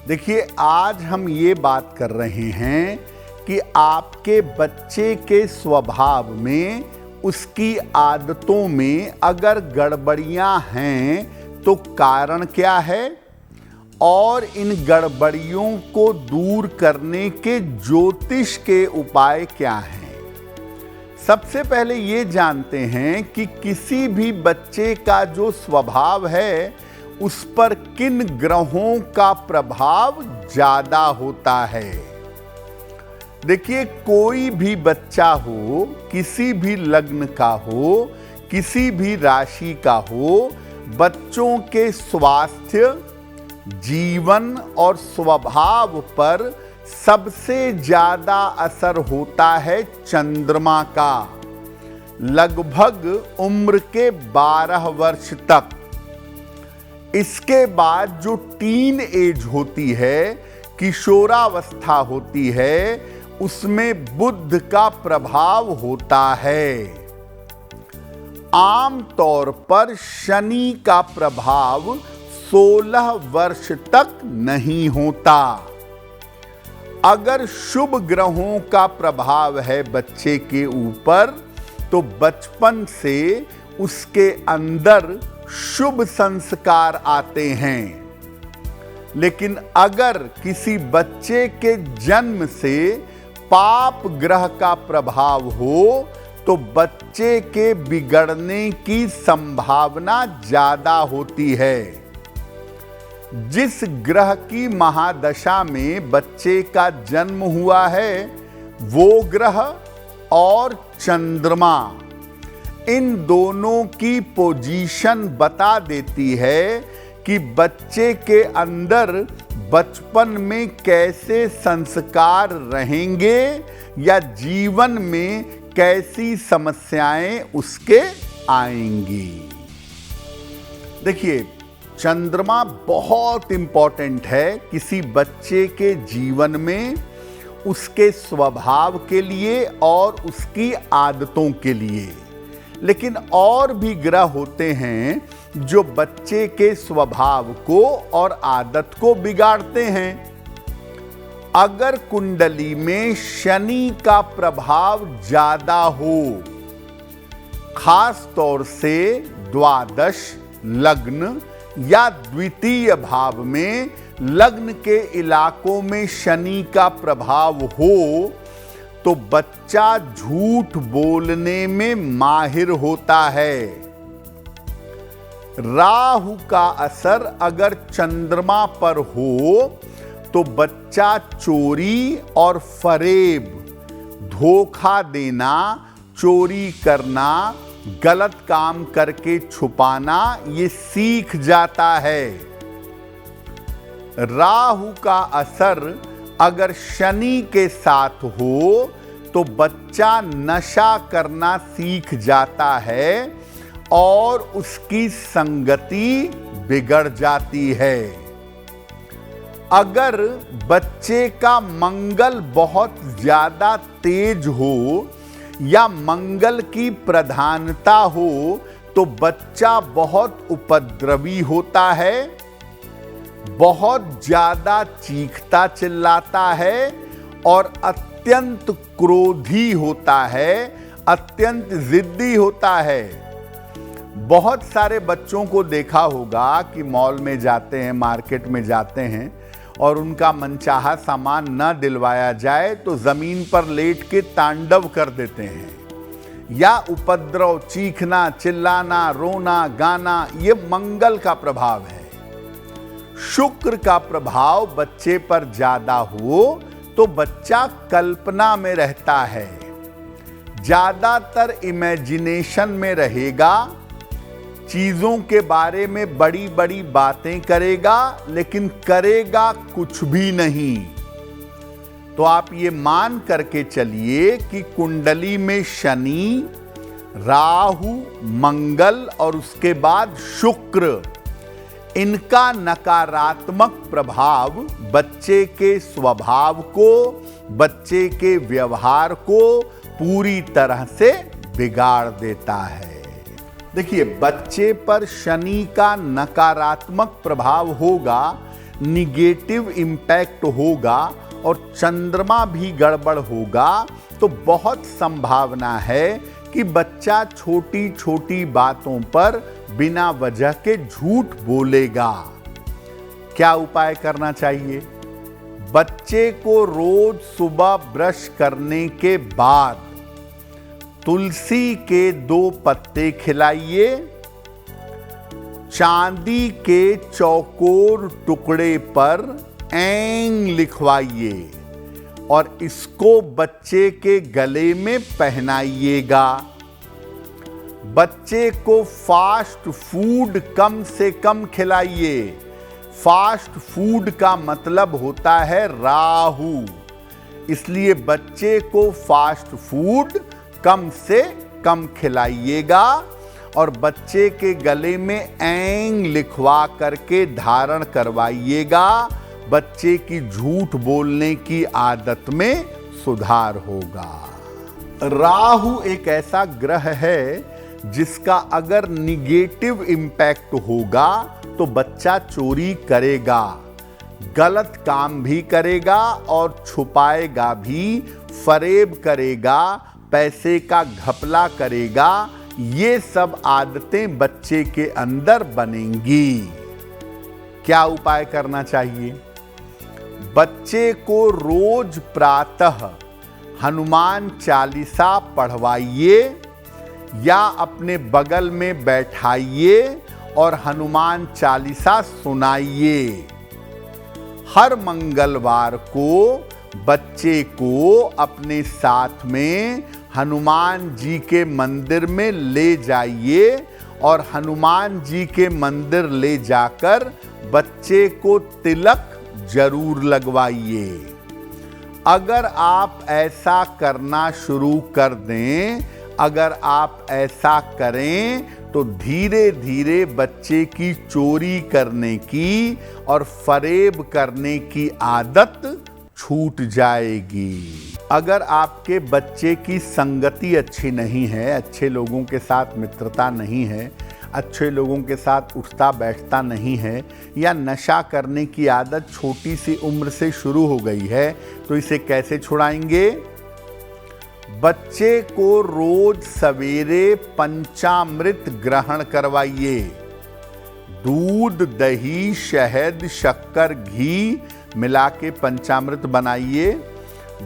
देखिए, आज हम ये बात कर रहे हैं कि आपके बच्चे के स्वभाव में, उसकी आदतों में अगर गड़बड़ियां हैं तो कारण क्या है और इन गड़बड़ियों को दूर करने के ज्योतिष के उपाय क्या हैं। सबसे पहले ये जानते हैं कि किसी भी बच्चे का जो स्वभाव है उस पर किन ग्रहों का प्रभाव ज्यादा होता है। देखिए, कोई भी बच्चा हो, किसी भी लग्न का हो, किसी भी राशि का हो, बच्चों के स्वास्थ्य, जीवन और स्वभाव पर सबसे ज्यादा असर होता है चंद्रमा का, लगभग उम्र के 12 वर्ष तक। इसके बाद जो टीन एज होती है, किशोरावस्था होती है, उसमें बुध का प्रभाव होता है। आम तौर पर शनि का प्रभाव 16 वर्ष तक नहीं होता। अगर शुभ ग्रहों का प्रभाव है बच्चे के ऊपर तो बचपन से उसके अंदर शुभ संस्कार आते हैं। लेकिन अगर किसी बच्चे के जन्म से पाप ग्रह का प्रभाव हो तो बच्चे के बिगड़ने की संभावना ज्यादा होती है। जिस ग्रह की महादशा में बच्चे का जन्म हुआ है वो ग्रह और चंद्रमा, इन दोनों की पोजीशन बता देती है कि बच्चे के अंदर बचपन में कैसे संस्कार रहेंगे या जीवन में कैसी समस्याएं उसके आएंगी। देखिए, चंद्रमा बहुत इंपॉर्टेंट है किसी बच्चे के जीवन में, उसके स्वभाव के लिए और उसकी आदतों के लिए। लेकिन और भी ग्रह होते हैं जो बच्चे के स्वभाव को और आदत को बिगाड़ते हैं। अगर कुंडली में शनि का प्रभाव ज्यादा हो, खास तौर से द्वादश, लग्न या द्वितीय भाव में, लग्न के इलाकों में शनि का प्रभाव हो तो बच्चा झूठ बोलने में माहिर होता है। राहु का असर अगर चंद्रमा पर हो तो बच्चा चोरी और फरेब, धोखा देना, चोरी करना, गलत काम करके छुपाना ये सीख जाता है। राहु का असर अगर शनि के साथ हो तो बच्चा नशा करना सीख जाता है और उसकी संगति बिगड़ जाती है। अगर बच्चे का मंगल बहुत ज्यादा तेज हो या मंगल की प्रधानता हो तो बच्चा बहुत उपद्रवी होता है, बहुत ज्यादा चीखता चिल्लाता है और अत्यंत क्रोधी होता है, अत्यंत जिद्दी होता है। बहुत सारे बच्चों को देखा होगा कि मॉल में जाते हैं, मार्केट में जाते हैं और उनका मनचाहा सामान न दिलवाया जाए तो जमीन पर लेट के तांडव कर देते हैं, या उपद्रव, चीखना, चिल्लाना, रोना, गाना, ये मंगल का प्रभाव है। शुक्र का प्रभाव बच्चे पर ज्यादा हो तो बच्चा कल्पना में रहता है, ज्यादातर इमेजिनेशन में रहेगा, चीजों के बारे में बड़ी बड़ी बातें करेगा लेकिन करेगा कुछ भी नहीं। तो आप ये मान करके चलिए कि कुंडली में शनि, राहु, मंगल और उसके बाद शुक्र, इनका नकारात्मक प्रभाव बच्चे के स्वभाव को, बच्चे के व्यवहार को पूरी तरह से बिगाड़ देता है। देखिए, बच्चे पर शनि का नकारात्मक प्रभाव होगा निगेटिव इम्पैक्ट होगा और चंद्रमा भी गड़बड़ होगा तो बहुत संभावना है कि बच्चा छोटी छोटी बातों पर बिना वजह के झूठ बोलेगा। क्या उपाय करना चाहिए? बच्चे को रोज सुबह ब्रश करने के बाद तुलसी के 2 पत्ते खिलाइए, चांदी के चौकोर टुकड़े पर ऐंग लिखवाइए और इसको बच्चे के गले में पहनाइएगा। बच्चे को फास्ट फूड कम से कम खिलाइए। फास्ट फूड का मतलब होता है राहु, इसलिए बच्चे को फास्ट फूड कम से कम खिलाइएगा और बच्चे के गले में ऐंग लिखवा करके धारण करवाइएगा। बच्चे की झूठ बोलने की आदत में सुधार होगा। राहु एक ऐसा ग्रह है जिसका अगर निगेटिव इम्पैक्ट होगा तो बच्चा चोरी करेगा, गलत काम भी करेगा और छुपाएगा भी, फरेब करेगा, पैसे का घपला करेगा। ये सब आदतें बच्चे के अंदर बनेंगी। क्या उपाय करना चाहिए? बच्चे को रोज प्रातः हनुमान चालीसा पढ़वाइए या अपने बगल में बैठाइए और हनुमान चालीसा सुनाइए। हर मंगलवार को बच्चे को अपने साथ में हनुमान जी के मंदिर में ले जाइए और हनुमान जी के मंदिर ले जाकर बच्चे को तिलक जरूर लगवाइए। अगर आप ऐसा करना शुरू कर दें, अगर आप ऐसा करें तो धीरे धीरे बच्चे की चोरी करने की और फरेब करने की आदत छूट जाएगी। अगर आपके बच्चे की संगति अच्छी नहीं है, अच्छे लोगों के साथ मित्रता नहीं है, अच्छे लोगों के साथ उठता बैठता नहीं है या नशा करने की आदत छोटी सी उम्र से शुरू हो गई है, तो इसे कैसे छुड़ाएंगे? बच्चे को रोज सवेरे पंचामृत ग्रहण करवाइए। दूध, दही, शहद, शक्कर, घी मिला के पंचामृत बनाइए।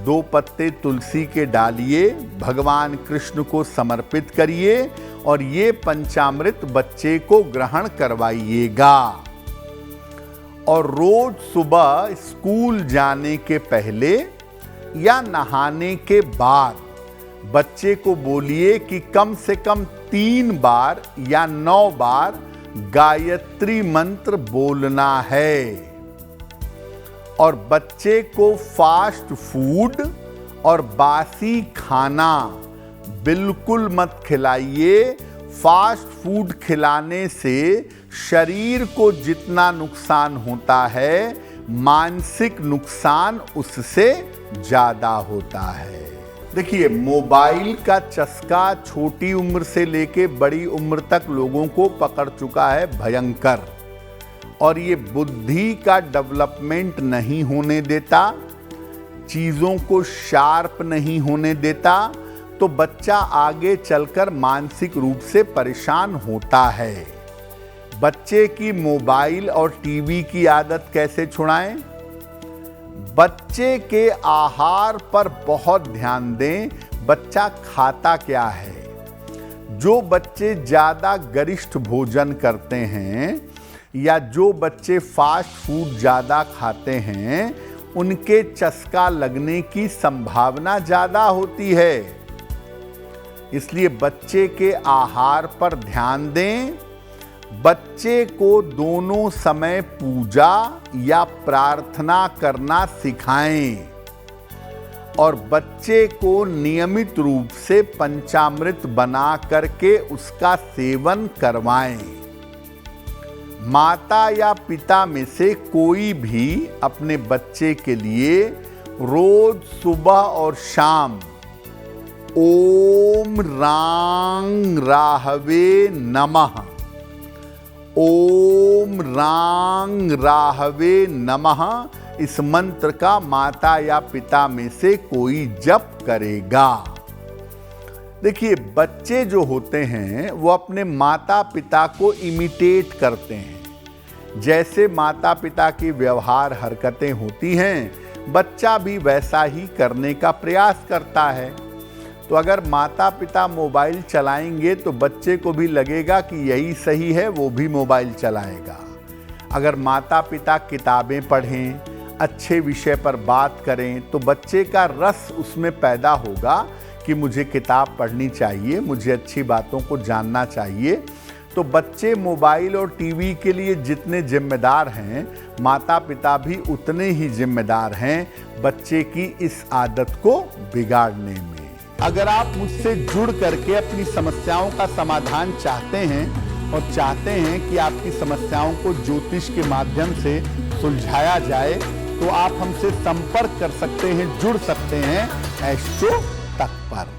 2 पत्ते तुलसी के डालिए, भगवान कृष्ण को समर्पित करिए और ये पंचामृत बच्चे को ग्रहण करवाइएगा। और रोज सुबह स्कूल जाने के पहले या नहाने के बाद बच्चे को बोलिए कि कम से कम 3 बार या 9 बार गायत्री मंत्र बोलना है। और बच्चे को फास्ट फूड और बासी खाना बिल्कुल मत खिलाइए। फास्ट फूड खिलाने से शरीर को जितना नुकसान होता है, मानसिक नुकसान उससे ज्यादा होता है। देखिए, मोबाइल का चस्का छोटी उम्र से लेके बड़ी उम्र तक लोगों को पकड़ चुका है भयंकर, और ये बुद्धि का डेवलपमेंट नहीं होने देता, चीज़ों को शार्प नहीं होने देता, तो बच्चा आगे चलकर मानसिक रूप से परेशान होता है। बच्चे की मोबाइल और टीवी की आदत कैसे छुड़ाएं? बच्चे के आहार पर बहुत ध्यान दें। बच्चा खाता क्या है? जो बच्चे ज़्यादा गरिष्ठ भोजन करते हैं या जो बच्चे फास्ट फूड ज़्यादा खाते हैं, उनके चस्का लगने की संभावना ज़्यादा होती है। इसलिए बच्चे के आहार पर ध्यान दें। बच्चे को दोनों समय पूजा या प्रार्थना करना सिखाएं और बच्चे को नियमित रूप से पंचामृत बना करके उसका सेवन करवाएं। माता या पिता में से कोई भी अपने बच्चे के लिए रोज सुबह और शाम ओम रांग राहवे नमः, ओम रांग राहवे नमः इस मंत्र का माता या पिता में से कोई जप करेगा। देखिए, बच्चे जो होते हैं वो अपने माता पिता को इमिटेट करते हैं। जैसे माता पिता की व्यवहार हरकतें होती हैं, बच्चा भी वैसा ही करने का प्रयास करता है। तो अगर माता पिता मोबाइल चलाएंगे तो बच्चे को भी लगेगा कि यही सही है, वो भी मोबाइल चलाएगा। अगर माता पिता किताबें पढ़ें, अच्छे विषय पर बात करें, तो बच्चे का रस उसमें पैदा होगा कि मुझे किताब पढ़नी चाहिए, मुझे अच्छी बातों को जानना चाहिए। तो बच्चे मोबाइल और टीवी के लिए जितने जिम्मेदार हैं, माता पिता भी उतने ही जिम्मेदार हैं बच्चे की इस आदत को बिगाड़ने में। अगर आप मुझसे जुड़ करके अपनी समस्याओं का समाधान चाहते हैं और चाहते हैं कि आपकी समस्याओं को ज्योतिष के माध्यम से सुलझाया जाए, तो आप हमसे संपर्क कर सकते हैं, जुड़ सकते हैं एस्ट्रो तक पर।